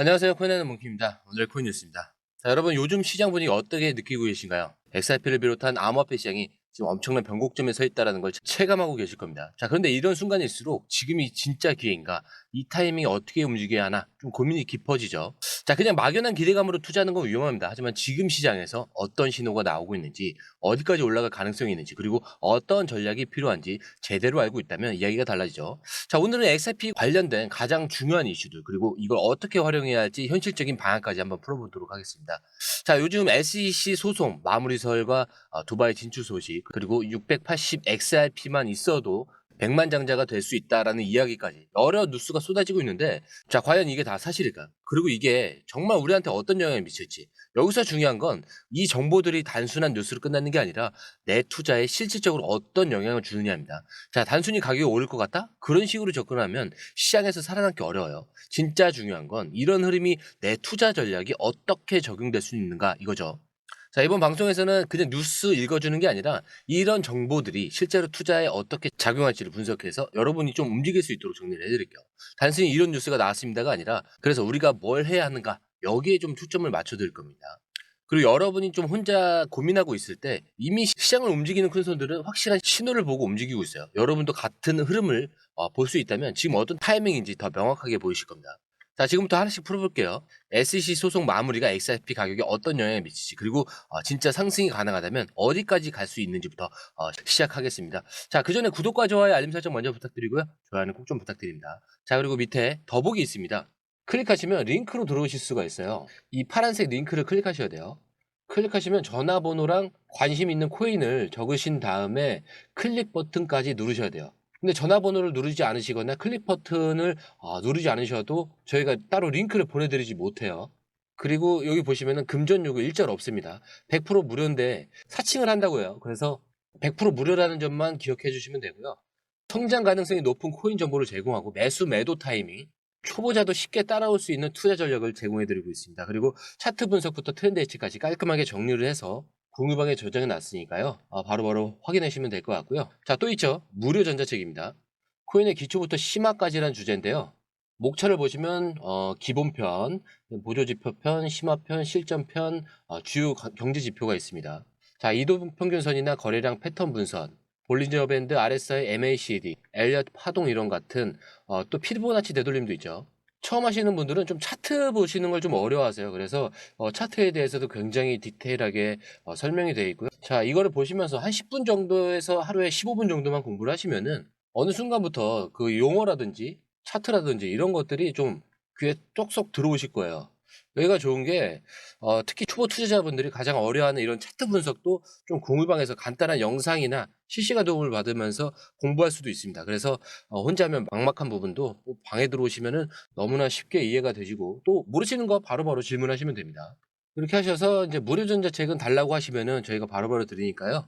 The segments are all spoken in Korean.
안녕하세요. 코인하는 몽키입니다. 오늘의 코인 뉴스입니다. 자, 여러분 요즘 시장 분위기 어떻게 느끼고 계신가요? XRP를 비롯한 암호화폐 시장이 지금 엄청난 변곡점에 서 있다는 걸 체감하고 계실 겁니다. 자, 그런데 이런 순간일수록 지금이 진짜 기회인가? 이 타이밍에 어떻게 움직여야 하나? 좀 고민이 깊어지죠. 자, 그냥 막연한 기대감으로 투자하는 건 위험합니다. 하지만 지금 시장에서 어떤 신호가 나오고 있는지, 어디까지 올라갈 가능성이 있는지, 그리고 어떤 전략이 필요한지 제대로 알고 있다면 이야기가 달라지죠. 자, 오늘은 XRP 관련된 가장 중요한 이슈들, 그리고 이걸 어떻게 활용해야 할지 현실적인 방안까지 한번 풀어보도록 하겠습니다. 자, 요즘 SEC 소송 마무리설과 두바이 진출 소식, 그리고 680 XRP만 있어도 100만 장자가 될 수 있다라는 이야기까지 여러 뉴스가 쏟아지고 있는데, 자, 과연 이게 다 사실일까요? 그리고 이게 정말 우리한테 어떤 영향을 미칠지. 여기서 중요한 건 이 정보들이 단순한 뉴스로 끝나는 게 아니라 내 투자에 실질적으로 어떤 영향을 주느냐입니다. 자, 단순히 가격이 오를 것 같다? 그런 식으로 접근하면 시장에서 살아남기 어려워요. 진짜 중요한 건 이런 흐름이 내 투자 전략이 어떻게 적용될 수 있는가 이거죠. 자, 이번 방송에서는 그냥 뉴스 읽어주는 게 아니라 이런 정보들이 실제로 투자에 어떻게 작용할지를 분석해서 여러분이 좀 움직일 수 있도록 정리를 해드릴게요. 단순히 이런 뉴스가 나왔습니다가 아니라 그래서 우리가 뭘 해야 하는가 여기에 좀 초점을 맞춰드릴 겁니다. 그리고 여러분이 좀 혼자 고민하고 있을 때 이미 시장을 움직이는 큰 손들은 확실한 신호를 보고 움직이고 있어요. 여러분도 같은 흐름을 볼 수 있다면 지금 어떤 타이밍인지 더 명확하게 보이실 겁니다. 자, 지금부터 하나씩 풀어볼게요. SEC 소송 마무리가 XRP 가격에 어떤 영향을 미치지, 그리고 진짜 상승이 가능하다면 어디까지 갈 수 있는지부터 시작하겠습니다. 자, 그 전에 구독과 좋아요, 알림 설정 먼저 부탁드리고요. 좋아요는 꼭 좀 부탁드립니다. 자, 그리고 밑에 더보기 있습니다. 클릭하시면 링크로 들어오실 수가 있어요. 이 파란색 링크를 클릭하셔야 돼요. 클릭하시면 전화번호랑 관심 있는 코인을 적으신 다음에 클릭 버튼까지 누르셔야 돼요. 근데 전화번호를 누르지 않으시거나 클릭 버튼을 누르지 않으셔도 저희가 따로 링크를 보내드리지 못해요. 그리고 여기 보시면은 금전 요구 일절 없습니다. 100% 무료인데 사칭을 한다고 해요. 그래서 100% 무료라는 점만 기억해 주시면 되고요. 성장 가능성이 높은 코인 정보를 제공하고 매수 매도 타이밍, 초보자도 쉽게 따라올 수 있는 투자 전략을 제공해드리고 있습니다. 그리고 차트 분석부터 트렌드 예측까지 깔끔하게 정리를 해서 공유방에 저장해 놨으니까요. 바로바로 확인하시면 될 것 같고요. 자, 또 있죠. 무료 전자책입니다. 코인의 기초부터 심화까지라는 주제인데요. 목차를 보시면 기본편, 보조지표편, 심화편, 실전편, 주요 경제지표가 있습니다. 자, 이동평균선이나 거래량 패턴 분석, 볼린저 밴드, RSI, MACD, 엘리엇 파동 이론 같은 또 피보나치 되돌림도 있죠. 처음 하시는 분들은 좀 차트 보시는 걸 좀 어려워하세요. 그래서 차트에 대해서도 굉장히 디테일하게 설명이 되어 있고요. 자, 이거를 보시면서 한 10분 정도에서 하루에 15분 정도만 공부를 하시면은 어느 순간부터 그 용어라든지 차트라든지 이런 것들이 좀 귀에 쏙쏙 들어오실 거예요. 여기가 좋은 게 특히 초보 투자자분들이 가장 어려워하는 이런 차트 분석도 좀 공유방에서 간단한 영상이나 실시간 도움을 받으면서 공부할 수도 있습니다. 그래서 혼자 하면 막막한 부분도 방에 들어오시면은 너무나 쉽게 이해가 되시고 또 모르시는 거 바로바로 질문하시면 됩니다. 그렇게 하셔서 이제 무료 전자책은 달라고 하시면은 저희가 바로바로 드리니까요.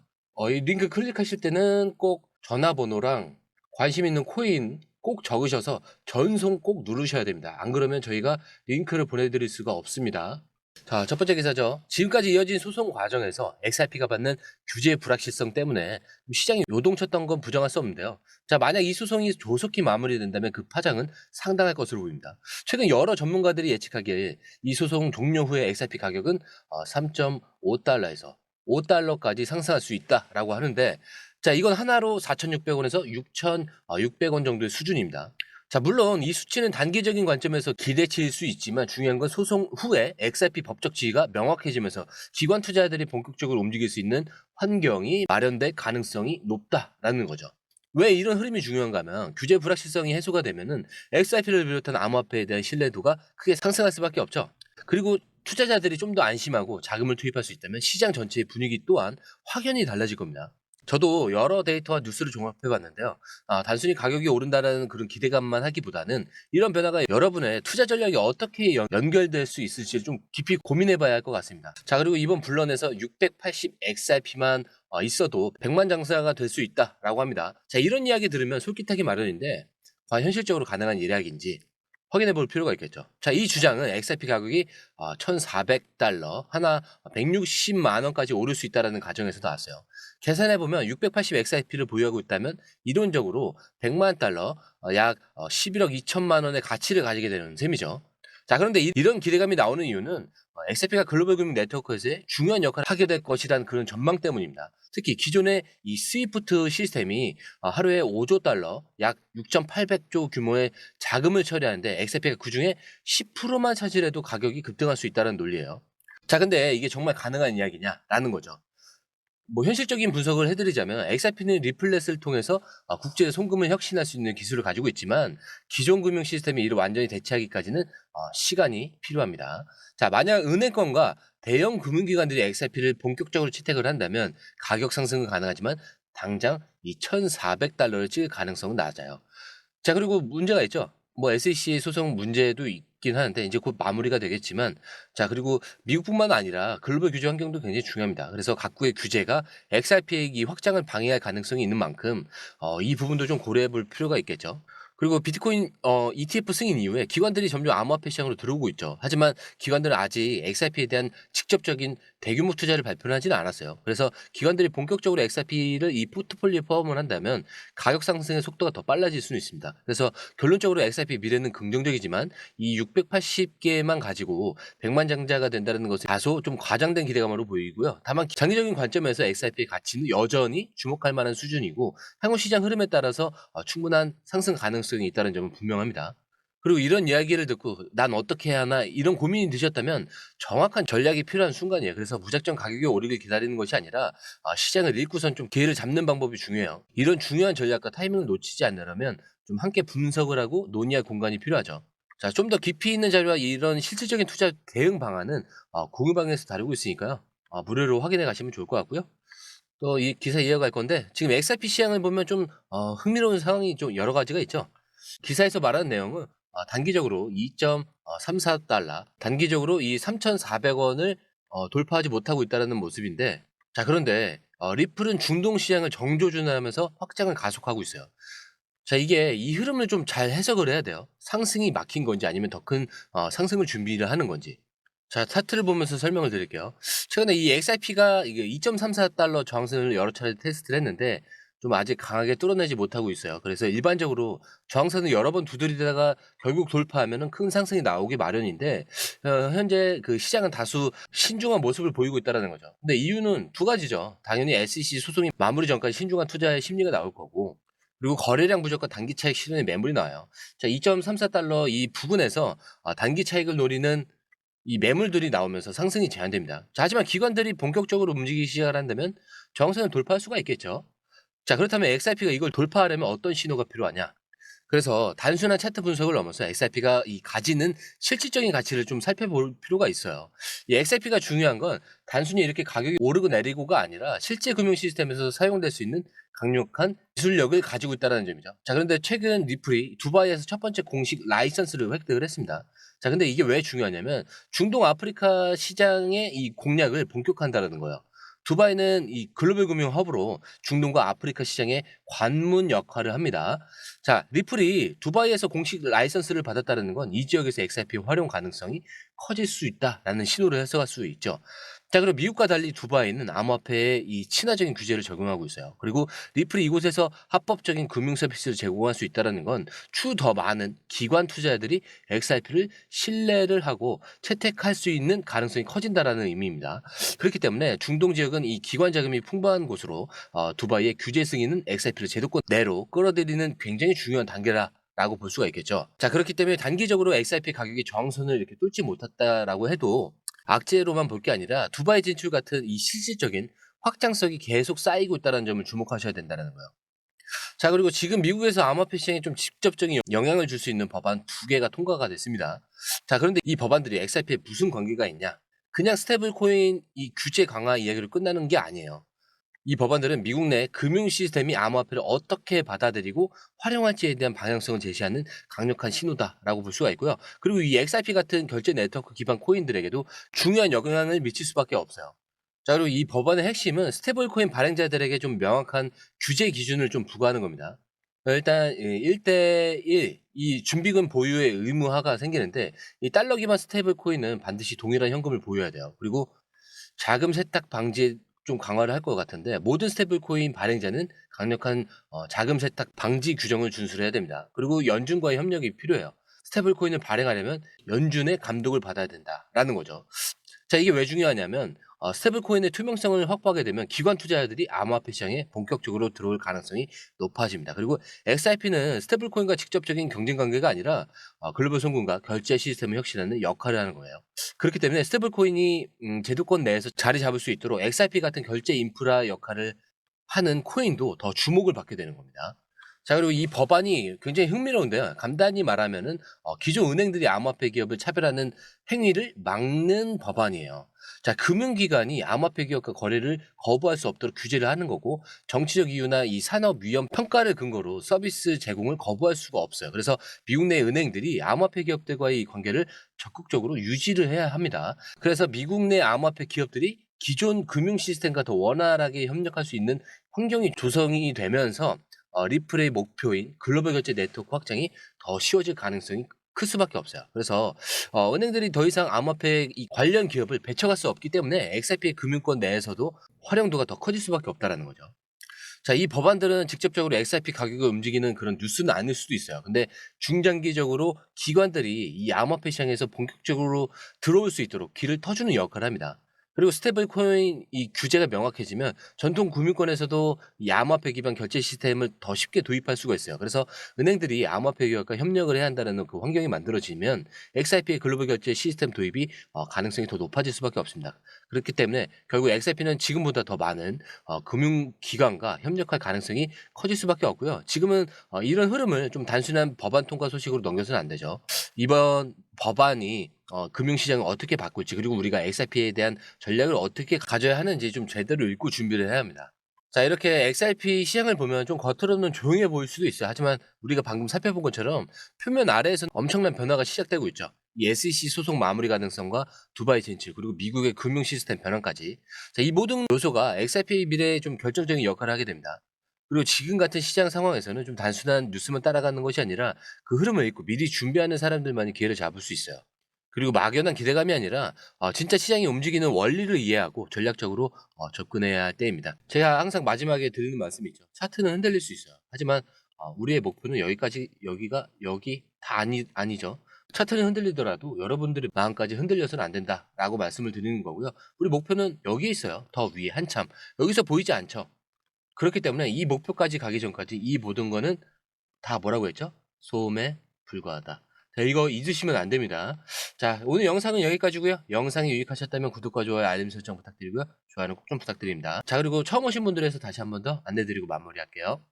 이 링크 클릭하실 때는 꼭 전화번호랑 관심 있는 코인 꼭 적으셔서 전송 꼭 누르셔야 됩니다. 안 그러면 저희가 링크를 보내드릴 수가 없습니다. 자, 첫 번째 기사죠. 지금까지 이어진 소송 과정에서 XRP가 받는 규제 불확실성 때문에 시장이 요동쳤던 건 부정할 수 없는데요. 자, 만약 이 소송이 조속히 마무리된다면 그 파장은 상당할 것으로 보입니다. 최근 여러 전문가들이 예측하기에 이 소송 종료 후에 XRP 가격은 3.5달러에서 5달러까지 상승할 수 있다라고 하는데, 자, 이건 하나로 4,600원에서 6,600원 정도의 수준입니다. 자, 물론 이 수치는 단기적인 관점에서 기대치일 수 있지만 중요한 건 소송 후에 XRP 법적 지위가 명확해지면서 기관 투자자들이 본격적으로 움직일 수 있는 환경이 마련될 가능성이 높다라는 거죠. 왜 이런 흐름이 중요한가 하면 규제 불확실성이 해소가 되면은 XRP를 비롯한 암호화폐에 대한 신뢰도가 크게 상승할 수밖에 없죠. 그리고 투자자들이 좀 더 안심하고 자금을 투입할 수 있다면 시장 전체의 분위기 또한 확연히 달라질 겁니다. 저도 여러 데이터와 뉴스를 종합해 봤는데요. 단순히 가격이 오른다는 그런 기대감만 하기보다는 이런 변화가 여러분의 투자 전략이 어떻게 연결될 수 있을지 좀 깊이 고민해 봐야 할 것 같습니다. 자, 그리고 이번 분론에서 680 XRP만 있어도 100만 장사가 될 수 있다라고 합니다. 자, 이런 이야기 들으면 솔깃하기 마련인데 과연 현실적으로 가능한 일이야기인지 확인해 볼 필요가 있겠죠. 자, 이 주장은 XRP 가격이 1,400달러, 하나 160만 원까지 오를 수 있다는 가정에서 나왔어요. 계산해 보면 680 XRP를 보유하고 있다면 이론적으로 100만 달러, 약 11억 2천만 원의 가치를 가지게 되는 셈이죠. 자, 그런데 이런 기대감이 나오는 이유는 XRP가 글로벌 금융 네트워크에서의 중요한 역할을 하게 될 것이라는 그런 전망 때문입니다. 특히 기존의 이 스위프트 시스템이 하루에 5조 달러, 약 6,800조 규모의 자금을 처리하는데 XRP가 그중에 10%만 차지해도 가격이 급등할 수 있다는 논리예요. 자, 근데 이게 정말 가능한 이야기냐라는 거죠. 뭐 현실적인 분석을 해드리자면 XRP는 리플렛을 통해서 국제 송금을 혁신할 수 있는 기술을 가지고 있지만 기존 금융 시스템이 이를 완전히 대체하기까지는 시간이 필요합니다. 자, 만약 은행권과 대형 금융기관들이 XRP를 본격적으로 채택을 한다면 가격 상승은 가능하지만 당장 이 1,400달러를 찍을 가능성은 낮아요. 자, 그리고 문제가 있죠. 뭐 SEC 소송 문제도 있긴 하는데 이제 곧 마무리가 되겠지만, 자, 그리고 미국뿐만 아니라 글로벌 규제 환경도 굉장히 중요합니다. 그래서 각국의 규제가 XRP의 이 확장을 방해할 가능성이 있는 만큼 이 부분도 좀 고려해 볼 필요가 있겠죠. 그리고 비트코인 ETF 승인 이후에 기관들이 점점 암호화폐 시장으로 들어오고 있죠. 하지만 기관들은 아직 XRP에 대한 직접적인 대규모 투자를 발표를 하지는 않았어요. 그래서 기관들이 본격적으로 XRP를 이 포트폴리오에 포함을 한다면 가격 상승의 속도가 더 빨라질 수는 있습니다. 그래서 결론적으로 XRP 미래는 긍정적이지만 이 680개만 가지고 100만 장자가 된다는 것은 다소 좀 과장된 기대감으로 보이고요. 다만 장기적인 관점에서 XRP의 가치는 여전히 주목할 만한 수준이고 향후 시장 흐름에 따라서 충분한 상승 가능성이 있다는 점은 분명합니다. 그리고 이런 이야기를 듣고 난 어떻게 해야 하나 이런 고민이 드셨다면 정확한 전략이 필요한 순간이에요. 그래서 무작정 가격이 오르길 기다리는 것이 아니라 시장을 읽고선 좀 기회를 잡는 방법이 중요해요. 이런 중요한 전략과 타이밍을 놓치지 않으려면 좀 함께 분석을 하고 논의할 공간이 필요하죠. 자, 좀 더 깊이 있는 자료와 이런 실질적인 투자 대응 방안은 공유방에서 다루고 있으니까요. 무료로 확인해 가시면 좋을 것 같고요. 또 이 기사 이어갈 건데 지금 XRP 시장을 보면 좀 흥미로운 상황이 좀 여러 가지가 있죠. 기사에서 말하는 내용은 단기적으로 2.34달러, 단기적으로 이 3,400원을 돌파하지 못하고 있다는 모습인데, 자, 그런데 리플은 중동 시장을 정조준하면서 확장을 가속하고 있어요. 자, 이게 이 흐름을 좀 잘 해석을 해야 돼요. 상승이 막힌 건지 아니면 더 큰 상승을 준비를 하는 건지. 자, 차트를 보면서 설명을 드릴게요. 최근에 이 XRP가 이게 2.34달러 저항선을 여러 차례 테스트를 했는데 좀 아직 강하게 뚫어내지 못하고 있어요. 그래서 일반적으로 저항선을 여러 번 두드리다가 결국 돌파하면은 큰 상승이 나오기 마련인데 현재 그 시장은 다수 신중한 모습을 보이고 있다는 거죠. 근데 이유는 두 가지죠. 당연히 SEC 소송이 마무리 전까지 신중한 투자의 심리가 나올 거고, 그리고 거래량 부족과 단기 차익 실현의 매물이 나와요. 자, 2.34달러 이 부근에서 단기 차익을 노리는 이 매물들이 나오면서 상승이 제한됩니다. 자, 하지만 기관들이 본격적으로 움직이기 시작을 한다면 저항선을 돌파할 수가 있겠죠. 자, 그렇다면 XRP가 이걸 돌파하려면 어떤 신호가 필요하냐? 그래서 단순한 차트 분석을 넘어서 XRP가 이 가지는 실질적인 가치를 좀 살펴볼 필요가 있어요. 이 XRP가 중요한 건 단순히 이렇게 가격이 오르고 내리고가 아니라 실제 금융 시스템에서 사용될 수 있는 강력한 기술력을 가지고 있다는 점이죠. 자, 그런데 최근 리플이 두바이에서 첫 번째 공식 라이선스를 획득을 했습니다. 자, 근데 이게 왜 중요하냐면 중동 아프리카 시장의 이 공략을 본격화한다는 거예요. 두바이는 이 글로벌 금융 허브로 중동과 아프리카 시장의 관문 역할을 합니다. 자, 리플이 두바이에서 공식 라이선스를 받았다는 건 이 지역에서 XRP 활용 가능성이 커질 수 있다라는 신호를 해석할 수 있죠. 자, 그리고 미국과 달리 두바이는 암호화폐에 이 친화적인 규제를 적용하고 있어요. 그리고 리플이 이곳에서 합법적인 금융 서비스를 제공할 수 있다는 건 추 더 많은 기관 투자자들이 XRP를 신뢰를 하고 채택할 수 있는 가능성이 커진다라는 의미입니다. 그렇기 때문에 중동 지역은 이 기관 자금이 풍부한 곳으로 두바이의 규제 승인은 XRP를 제도권 내로 끌어들이는 굉장히 중요한 단계라. 라고 볼 수가 있겠죠. 자, 그렇기 때문에 단기적으로 XRP 가격이 저항선을 이렇게 뚫지 못했다라고 해도 악재로만 볼 게 아니라 두바이 진출 같은 이 실질적인 확장성이 계속 쌓이고 있다는 점을 주목하셔야 된다는 거예요. 자, 그리고 지금 미국에서 암호화폐 시장에 좀 직접적인 영향을 줄 수 있는 법안 두 개가 통과가 됐습니다. 자, 그런데 이 법안들이 XRP에 무슨 관계가 있냐? 그냥 스테이블 코인 이 규제 강화 이야기로 끝나는 게 아니에요. 이 법안들은 미국 내 금융 시스템이 암호화폐를 어떻게 받아들이고 활용할지에 대한 방향성을 제시하는 강력한 신호다라고 볼 수가 있고요. 그리고 이 XRP 같은 결제 네트워크 기반 코인들에게도 중요한 영향을 미칠 수밖에 없어요. 자, 그리고 이 법안의 핵심은 스테이블 코인 발행자들에게 좀 명확한 규제 기준을 좀 부과하는 겁니다. 일단 1대1 이 준비금 보유의 의무화가 생기는데 이 달러 기반 스테이블 코인은 반드시 동일한 현금을 보유해야 돼요. 그리고 자금 세탁 방지에 좀 강화를 할 것 같은데 모든 스테이블 코인 발행자는 강력한 자금 세탁 방지 규정을 준수를 해야 됩니다. 그리고 연준과의 협력이 필요해요. 스테이블 코인을 발행하려면 연준의 감독을 받아야 된다라는 거죠. 자, 이게 왜 중요하냐면 스테이블 코인의 투명성을 확보하게 되면 기관 투자자들이 암호화폐 시장에 본격적으로 들어올 가능성이 높아집니다. 그리고 XRP는 스테이블 코인과 직접적인 경쟁 관계가 아니라 글로벌 송금과 결제 시스템을 혁신하는 역할을 하는 거예요. 그렇기 때문에 스테이블 코인이 제도권 내에서 자리 잡을 수 있도록 XRP 같은 결제 인프라 역할을 하는 코인도 더 주목을 받게 되는 겁니다. 자, 그리고 이 법안이 굉장히 흥미로운데요. 간단히 말하면은 기존 은행들이 암호화폐 기업을 차별하는 행위를 막는 법안이에요. 자, 금융기관이 암호화폐 기업과 거래를 거부할 수 없도록 규제를 하는 거고, 정치적 이유나 이 산업 위험 평가를 근거로 서비스 제공을 거부할 수가 없어요. 그래서 미국 내 은행들이 암호화폐 기업들과의 이 관계를 적극적으로 유지를 해야 합니다. 그래서 미국 내 암호화폐 기업들이 기존 금융 시스템과 더 원활하게 협력할 수 있는 환경이 조성이 되면서 리플의 목표인 글로벌 결제 네트워크 확장이 더 쉬워질 가능성이 클 수밖에 없어요. 그래서 은행들이 더 이상 암호화폐 이 관련 기업을 배척할 수 없기 때문에 XRP의 금융권 내에서도 활용도가 더 커질 수밖에 없다라는 거죠. 자, 이 법안들은 직접적으로 XRP 가격을 움직이는 그런 뉴스는 아닐 수도 있어요. 근데 중장기적으로 기관들이 이 암호화폐 시장에서 본격적으로 들어올 수 있도록 길을 터주는 역할을 합니다. 그리고 스테이블 코인 이 규제가 명확해지면 전통 금융권에서도 이 암호화폐 기반 결제 시스템을 더 쉽게 도입할 수가 있어요. 그래서 은행들이 암호화폐 기업과 협력을 해야 한다는 그 환경이 만들어지면 XRP의 글로벌 결제 시스템 도입이 가능성이 더 높아질 수밖에 없습니다. 그렇기 때문에 결국 XRP는 지금보다 더 많은 금융기관과 협력할 가능성이 커질 수밖에 없고요. 지금은 이런 흐름을 좀 단순한 법안 통과 소식으로 넘겨서는 안 되죠. 이번 법안이 금융시장을 어떻게 바꿀지, 그리고 우리가 XRP에 대한 전략을 어떻게 가져야 하는지 좀 제대로 읽고 준비를 해야 합니다. 자, 이렇게 XRP 시장을 보면 좀 겉으로는 조용해 보일 수도 있어요. 하지만 우리가 방금 살펴본 것처럼 표면 아래에서는 엄청난 변화가 시작되고 있죠. 이 SEC 소송 마무리 가능성과 두바이 진출, 그리고 미국의 금융 시스템 변화까지. 자, 이 모든 요소가 XRP 미래에 좀 결정적인 역할을 하게 됩니다. 그리고 지금 같은 시장 상황에서는 좀 단순한 뉴스만 따라가는 것이 아니라 그 흐름을 읽고 미리 준비하는 사람들만이 기회를 잡을 수 있어요. 그리고 막연한 기대감이 아니라 진짜 시장이 움직이는 원리를 이해하고 전략적으로 접근해야 할 때입니다. 제가 항상 마지막에 드리는 말씀이 있죠. 차트는 흔들릴 수 있어요. 하지만 우리의 목표는 여기까지, 여기 다 아니죠. 차트는 흔들리더라도 여러분들의 마음까지 흔들려서는 안 된다라고 말씀을 드리는 거고요. 우리 목표는 여기에 있어요. 더 위에 한참. 여기서 보이지 않죠. 그렇기 때문에 이 목표까지 가기 전까지 이 모든 거는 다 뭐라고 했죠? 소음에 불과하다. 자, 이거 잊으시면 안 됩니다. 자, 오늘 영상은 여기까지고요. 영상이 유익하셨다면 구독과 좋아요, 알림 설정 부탁드리고요. 좋아요는 꼭 좀 부탁드립니다. 자, 그리고 처음 오신 분들에서 다시 한 번 더 안내드리고 마무리할게요.